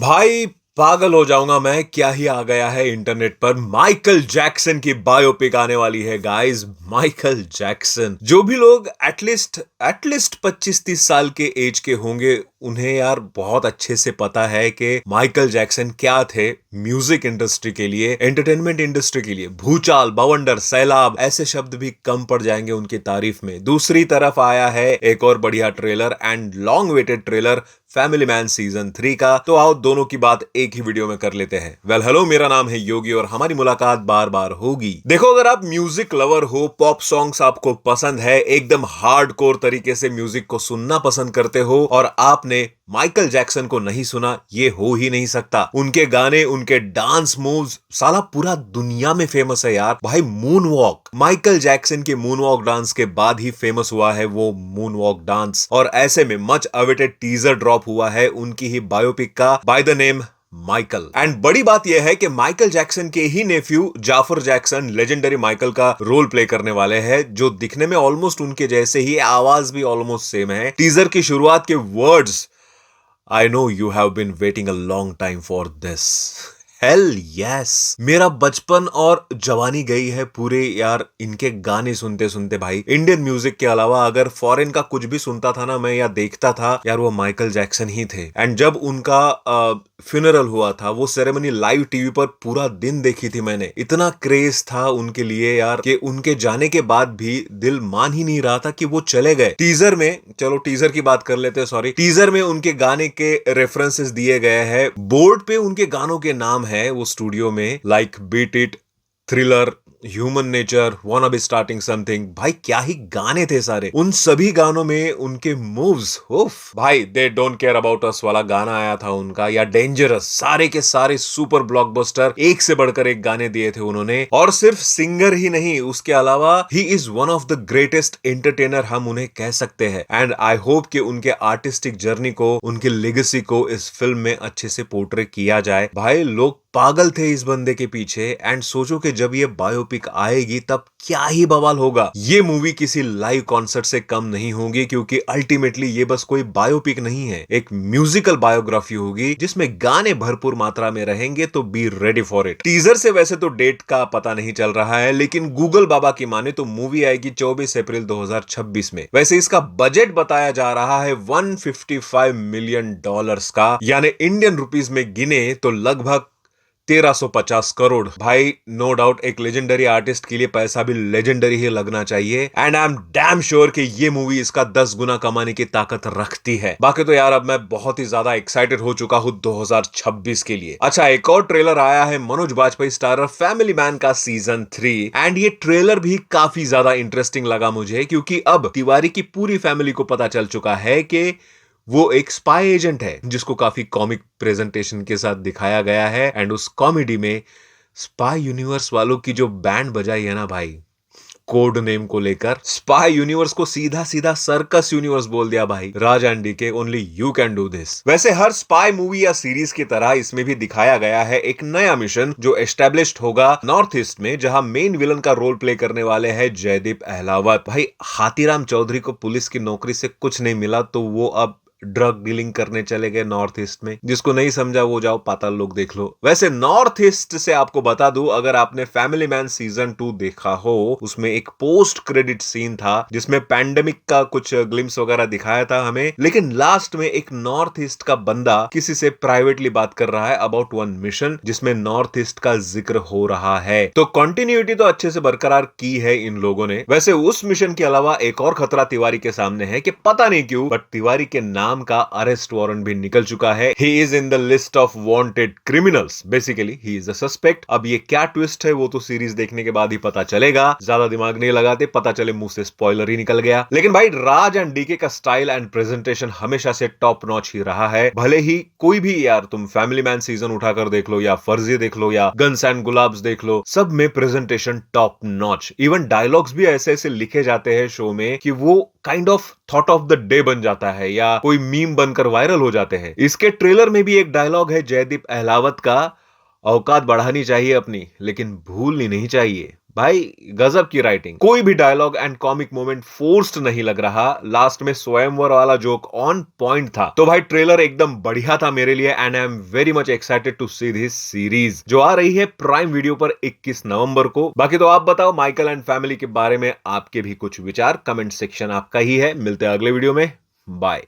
भाई पागल हो जाऊंगा मैं, क्या ही आ गया है इंटरनेट पर। माइकल जैक्सन की बायोपिक आने वाली है गाइस। माइकल जैक्सन, जो भी लोग एटलीस्ट 25-30 साल के एज के होंगे, उन्हें यार बहुत अच्छे से पता है कि माइकल जैक्सन क्या थे म्यूजिक इंडस्ट्री के लिए, एंटरटेनमेंट इंडस्ट्री के लिए। भूचाल, बवंडर, सैलाब, ऐसे शब्द भी कम पड़ जाएंगे उनकी तारीफ में। दूसरी तरफ आया है एक और बढ़िया trailer and long waited trailer, family man season 3 का। तो आओ दोनों की बात एक ही वीडियो में कर लेते हैं। वेल हेलो, मेरा नाम है योगी और हमारी मुलाकात बार बार होगी। देखो, अगर आप म्यूजिक लवर हो, पॉप सॉन्ग्स आपको पसंद है, एकदम हार्डकोर तरीके से म्यूजिक को सुनना पसंद करते हो और आपने माइकल जैक्सन को नहीं सुना, ये हो ही नहीं सकता। उनके गाने, उनके डांस मूव्स साला पूरा दुनिया में फेमस है यार। भाई मून वॉक, माइकल जैक्सन के मून वॉक डांस के बाद ही फेमस हुआ है वो मून वॉक डांस। और ऐसे में मच अवेटेड टीजर ड्रॉप हुआ है उनकी ही बायोपिक का, by the name Michael. And बड़ी बात यह है कि माइकल जैक्सन के ही nephew Jaafar Jackson legendary Michael का रोल प्ले करने वाले हैं, जो दिखने में ऑलमोस्ट उनके जैसे ही, आवाज भी ऑलमोस्ट सेम है। टीजर की शुरुआत के words, I know you have been waiting a long time for this. Hell yes! मेरा बचपन और जवानी गई है पूरे यार इनके गाने सुनते सुनते। भाई इंडियन म्यूजिक के अलावा अगर फॉरेन का कुछ भी सुनता था ना मैं, या देखता था यार, वो माइकल जैक्सन ही थे। एंड जब उनका फ्यूनरल हुआ था, वो सेरेमनी लाइव टीवी पर पूरा दिन देखी थी मैंने। इतना क्रेज था उनके लिए यार कि उनके जाने के बाद भी दिल मान ही नहीं रहा था कि वो चले गए। टीजर में, चलो टीजर की बात कर लेते हैं, सॉरी, टीजर में उनके गाने के रेफरेंसेस दिए गए हैं। बोर्ड पे उनके गानों के नाम है वो स्टूडियो में, like beat it, thriller, human nature, wanna be starting something. भाई क्या ही गाने थे सारे। उन सभी गानों में उनके मूव्स, उफ भाई, they don't care about us वाला गाना आया था उनका, या डेंजरस, सारे के सारे सुपर ब्लॉकबस्टर, एक से बढ़कर एक गाने दिए थे उन्होंने। और सिर्फ सिंगर ही नहीं, उसके अलावा he is one of the greatest entertainer, हम उन्हें कह सकते हैं। एंड आई होप कि उनके आर्टिस्टिक जर्नी को, उनकी लेगेसी को इस फिल्म में अच्छे से पोर्ट्रे किया जाए। भाई लोग पागल थे इस बंदे के पीछे। एंड सोचो कि जब ये बायोपिक आएगी तब क्या ही बवाल होगा। ये मूवी किसी लाइव कॉन्सर्ट से कम नहीं होगी, क्योंकि अल्टीमेटली ये बस कोई बायोपिक नहीं है, एक म्यूजिकल बायोग्राफी होगी जिसमें गाने भरपूर मात्रा में रहेंगे। तो be ready for it. Teaser से वैसे तो डेट का पता नहीं चल रहा है, लेकिन गूगल बाबा की माने तो मूवी आएगी 24 अप्रैल 2026 में। वैसे इसका बजट बताया जा रहा है $155 मिलियन का, यानी इंडियन रुपीज में गिने तो लगभग 1350 करोड़। भाई नो डाउट एक लेजेंडरी आर्टिस्ट के लिए पैसा भी लेजेंडरी ही लगना चाहिए। And I am damn sure कि ये मूवी इसका 10 गुना कमाने की ताकत रखती है। बाकी तो यार अब मैं बहुत ही ज्यादा एक्साइटेड हो चुका हूं 2026 के लिए। अच्छा, एक और ट्रेलर आया है Manoj Bajpayee starrer family man का सीजन 3। एंड ये ट्रेलर भी काफी ज्यादा इंटरेस्टिंग लगा मुझे, क्योंकि अब तिवारी की पूरी फैमिली को पता चल चुका है कि वो एक स्पाई एजेंट है, जिसको काफी कॉमिक प्रेजेंटेशन के साथ दिखाया गया है। एंड उस कॉमेडी में स्पाई यूनिवर्स वालों की जो बैंड बजाई है ना भाई, कोड नेम को लेकर, स्पाई यूनिवर्स को सीधा सीधा सर्कस यूनिवर्स बोल दिया भाई। Raj and DK, only you can do this. वैसे हर स्पाई मूवी या सीरीज की तरह इसमें भी दिखाया गया है एक नया मिशन जो एस्टेब्लिश्ड होगा नॉर्थ ईस्ट में, जहां मेन विलन का रोल प्ले करने वाले हैं जयदीप अहलावत। भाई हाथीराम चौधरी को पुलिस की नौकरी से कुछ नहीं मिला, तो वो अब ड्रग डीलिंग करने चले गए नॉर्थ ईस्ट में। जिसको नहीं समझा वो जाओ पाताल लोक देख लो। वैसे नॉर्थ ईस्ट से आपको बता दूं, अगर आपने फैमिली मैन सीजन 2 देखा हो, उसमें एक पोस्ट क्रेडिट सीन था जिसमें पैंडेमिक का कुछ ग्लिम्स वगैरह दिखाया था हमें, लेकिन लास्ट में एक नॉर्थ ईस्ट का बंदा किसी से प्राइवेटली बात कर रहा है अबाउट वन मिशन जिसमें नॉर्थ ईस्ट का जिक्र हो रहा है। तो कंटिन्यूटी तो अच्छे से बरकरार की है इन लोगों ने। वैसे उस मिशन के अलावा एक और खतरा तिवारी के सामने है कि पता नहीं क्यों, बट तिवारी के नाम का अरेस्ट वारंट भी निकल चुका है। He is in the list of wanted criminals. Basically he is a suspect. अब ये क्या ट्विस्ट है वो तो सीरीज देखने के बाद ही पता चलेगा। ज्यादा दिमाग नहीं लगाते, पता चले मुंह से स्पॉइलर ही निकल गया। लेकिन भाई राज एंड डीके का स्टाइल एंड प्रेजेंटेशन हमेशा से टॉप नॉच ही रहा है। भले ही कोई भी यार, तुम फैमिली मैन सीजन उठाकर देख लो, या फर्जी देख लो, या गन्स एंड गुलाब्स देख लो, सब में presentation top notch. Even dialogues भी ऐसे ऐसे लिखे जाते हैं शो में कि वो kind of thought of the day बन जाता है, या कोई मीम बनकर वायरल हो जाते हैं। इसके ट्रेलर में भी एक डायलॉग है जयदीप अहलावत का, औकात बढ़ानी चाहिए अपनी, लेकिन भूलनी नहीं चाहिए भाई गजब की राइटिंग, कोई भी dialogue and comic moment forced नहीं लग रहा, लास्ट में स्वयंवर वाला जोक ऑन पॉइंट था। तो भाई ट्रेलर एकदम बढ़िया था मेरे लिए and I am very much excited to see this series जो आ रही है प्राइम वीडियो पर 21 नवंबर को। बाकी तो आप बताओ माइकल एंड फैमिली के बारे में आपके भी कुछ विचार, कमेंट सेक्शन आपका ही है। मिलते हैं अगले वीडियो में, बाय।